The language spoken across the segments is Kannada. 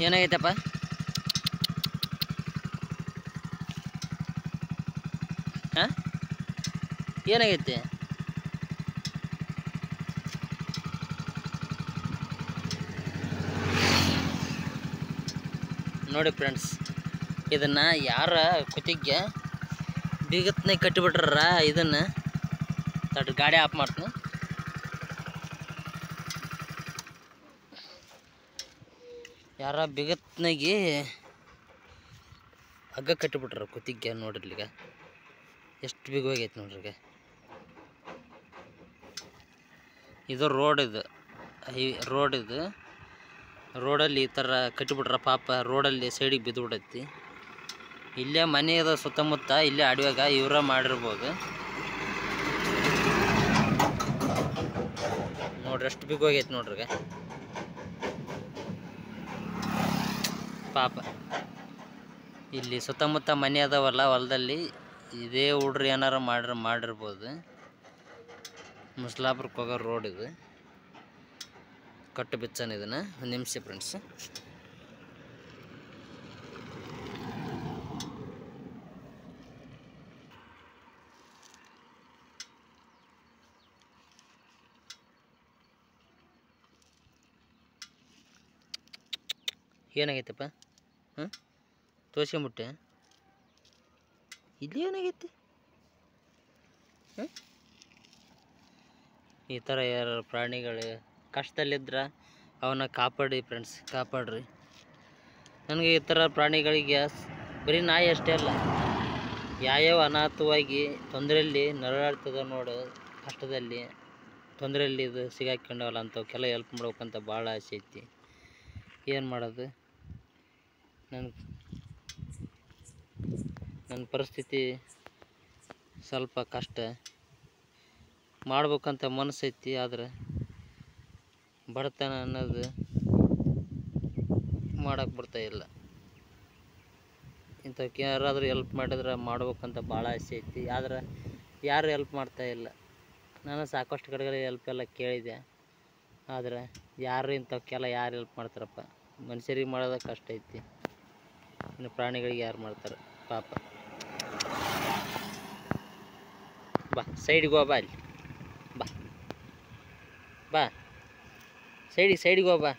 ಏನಾಗೈತಪ್ಪ? ಹಾಂ, ಏನಾಗೈತಿ? ನೋಡಿ ಫ್ರೆಂಡ್ಸ್, ಇದನ್ನು ಯಾರ ಕುತ್ತಿಗೆ ಬೀಗತ್ನಾಗ ಕಟ್ಟಿಬಿಟ್ರ ಇದನ್ನು ತಡ್ ಗಾಡಿ ಆಫ್ ಮಾಡ್ತೀನಿ. ಯಾರ ಬಿಗತ್ನಾಗಿ ಹಗ್ಗ ಕಟ್ಟಿಬಿಟ್ರ ಕುತ್ತಿಗೆ. ನೋಡ್ರಿ ಈಗ ಎಷ್ಟು ಬಿಗವಾಗೈತೆ ನೋಡ್ರಿ. ಈಗ ಇದು ರೋಡ್, ಇದು ರೋಡಲ್ಲಿ ಈ ಥರ ಕಟ್ಟಿಬಿಟ್ರ ಪಾಪ. ರೋಡಲ್ಲಿ ಸೈಡಿಗೆ ಬಿದ್ದುಬಿಡೈತಿ. ಇಲ್ಲೇ ಮನೆ ಅದ ಸುತ್ತಮುತ್ತ, ಇಲ್ಲೇ ಅಡವ್ಯಾಗ ಇವರ ಮಾಡಿರ್ಬೋದು. ನೋಡ್ರಿ ಎಷ್ಟು ಬಿಗೋಗೈತೆ ನೋಡ್ರಿ ಪಾಪ. ಇಲ್ಲಿ ಸುತ್ತಮುತ್ತ ಮನೆ ಅದಾವಲ್ಲ ಹೊಲದಲ್ಲಿ, ಇದೇ ಹುಡ್ರು ಏನಾರ ಮಾಡಿರ್ಬೋದು. ಮುಸ್ಲಾಪುರಕ್ಕೆ ಹೋಗೋ ರೋಡ್ ಇದು. ಕಟ್ಟು ಬಿಚ್ಚನ ಇದನ್ನು. ಒಂದು ನಿಮಿಷ ಫ್ರೆಂಡ್ಸ್. ಏನಾಗೈತಪ್ಪ? ಹಾಂ, ತೋರ್ಸ್ಕೊಂಬಿಟ್ಟೆ. ಇಲ್ಲಿ ಏನಾಗೈತಿ? ಹಾಂ, ಈ ಥರ ಯಾರು ಪ್ರಾಣಿಗಳು ಕಷ್ಟದಲ್ಲಿದ್ರೆ ಅವನ್ನ ಕಾಪಾಡಿ ಫ್ರೆಂಡ್ಸ್, ಕಾಪಾಡ್ರಿ. ನನಗೆ ಈ ಥರ ಪ್ರಾಣಿಗಳಿಗೆ ಬರೀ ನಾಯಿ ಅಷ್ಟೇ ಅಲ್ಲ, ಯಾವ್ಯಾವ ಅನಾಥವಾಗಿ ತೊಂದರೆಯಲ್ಲಿ ನರಳಾಡ್ತದ ನೋಡು, ಕಷ್ಟದಲ್ಲಿ ತೊಂದರೆಯಲ್ಲಿ ಇದು ಸಿಗಾಕೊಂಡವಲ್ಲ ಅಂಥವಕ್ಕೆಲ್ಲ ಹೆಲ್ಪ್ ಮಾಡ್ಬೇಕಂತ ಭಾಳ ಆಸೆ ಐತಿ. ಏನು ಮಾಡೋದು? ನನ್ನ ಪರಿಸ್ಥಿತಿ ಸ್ವಲ್ಪ ಕಷ್ಟ. ಮಾಡ್ಬೇಕಂತ ಮನಸ್ಸೈತಿ, ಆದರೆ ಬಡತನ ಅನ್ನೋದು ಮಾಡೋಕ್ಕೆ ಬರ್ತಾಯಿಲ್ಲ. ಇಂಥವಕ್ಕೆ ಯಾರಾದರೂ ಹೆಲ್ಪ್ ಮಾಡಿದ್ರೆ ಮಾಡ್ಬೇಕಂತ ಭಾಳ ಆಸೆ ಐತಿ, ಆದರೆ ಯಾರು ಹೆಲ್ಪ್ ಮಾಡ್ತಾಯಿಲ್ಲ. ನಾನು ಸಾಕಷ್ಟು ಕಡೆಗಳಲ್ಲಿ ಹೆಲ್ಪ್ ಎಲ್ಲ ಕೇಳಿದೆ, ಆದರೆ ಯಾರು ಇಂಥವಕ್ಕೆಲ್ಲ ಯಾರು ಹೆಲ್ಪ್ ಮಾಡ್ತಾರಪ್ಪ? ಮನುಷ್ಯರಿಗೆ ಮಾಡೋದು ಕಷ್ಟ ಐತಿ, ಇನ್ನು ಪ್ರಾಣಿಗಳಿಗೆ ಯಾರು ಮಾಡ್ತಾರೆ ಪಾಪ. ಬಾ ಸೈಡಿಗೆ ಹೋಗ, ಬಾ ಅಲ್ಲಿ ಬಾ, ಬಾ ಸೈಡಿಗೆ ಹೋಗ, ಬಾ.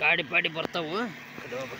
ಗಾಡಿ ಪಾಡಿ ಬರ್ತಾವು, ಕಡೆ ಹೋಗ್ಬಾ.